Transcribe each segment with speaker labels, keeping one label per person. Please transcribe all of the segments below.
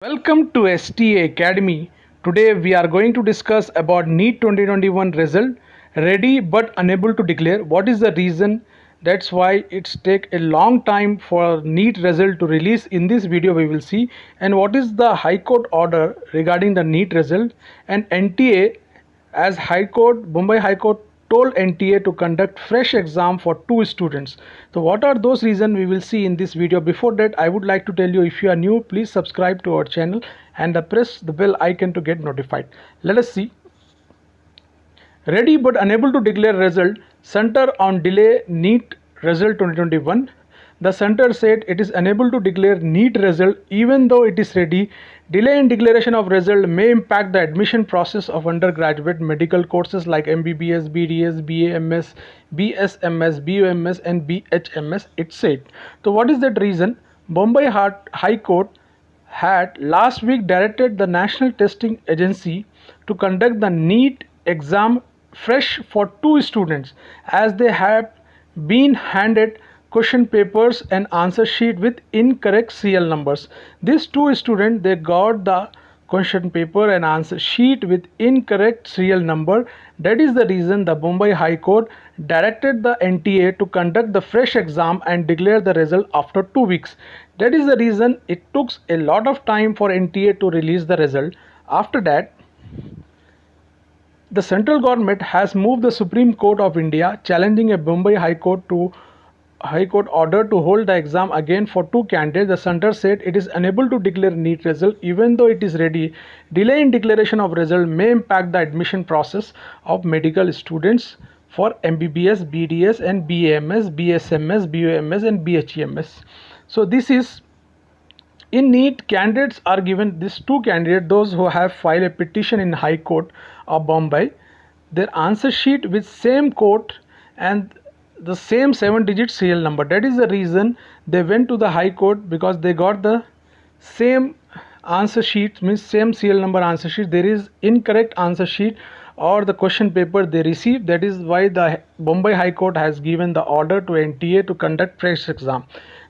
Speaker 1: Welcome to STA Academy. Today we are going to discuss about NEET 2021 result. Ready but unable to declare. What is the reason? That's why it's take a long time for NEET result to release. In this video we will see, and what is the High Court order regarding the NEET result, and NTA as High Court, Bombay High Court told NTA to conduct fresh exam for two students. So what are those reasons we will see in this video. Before that, I would like to tell you, if you are new, please subscribe to our channel and press the bell icon to get notified. Let us see. Ready but unable to declare result. Center on delay NEET result 2021. The center said it is unable to declare NEET result even though it is ready. Delay in declaration of result may impact the admission process of undergraduate medical courses like MBBS, BDS, BAMS, BSMS, BUMS and BHMS, it said. So what is that reason? Bombay High Court had last week directed the National Testing Agency to conduct the NEET exam fresh for two students, as they have been handed question papers and answer sheet with incorrect serial numbers. These two students, they got the question paper and answer sheet with incorrect serial number. That is the reason the Bombay High Court directed the NTA to conduct the fresh exam and declare the result after 2 weeks. That is the reason it took a lot of time for NTA to release the result. After that, the central government has moved the Supreme Court of India, challenging a Bombay High Court order to hold the exam again for two candidates. The center said it is unable to declare NEET result even though it is ready. Delay in declaration of result may impact the admission process of medical students for MBBS, BDS and BAMS, BSMS, BUMS and BHMS. So this is in NEET, candidates are given these two candidates, those who have filed a petition in High Court of Bombay, their answer sheet with same court and the same 7-digit serial number. That is the reason they went to the High Court, because they got the same answer sheet, means same serial number answer sheet. There is incorrect answer sheet or the question paper they received. That is why the Bombay High Court has given the order to NTA to conduct fresh exam.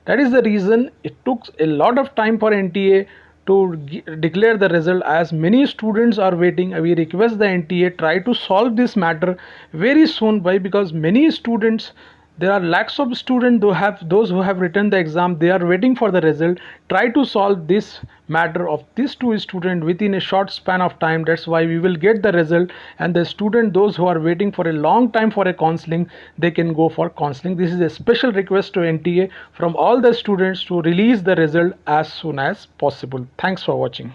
Speaker 1: That is the reason it took a lot of time for NTA to declare the result, as many students are waiting. We request the NTA try to solve this matter very soon. Why? Because many students, there are lakhs of students those who have written the exam, they are waiting for the result. Try to solve this matter of these two students within a short span of time. That's why we will get the result, and the student, those who are waiting for a long time for a counseling, they can go for counseling. This is a special request to NTA from all the students to release the result as soon as possible. Thanks for watching.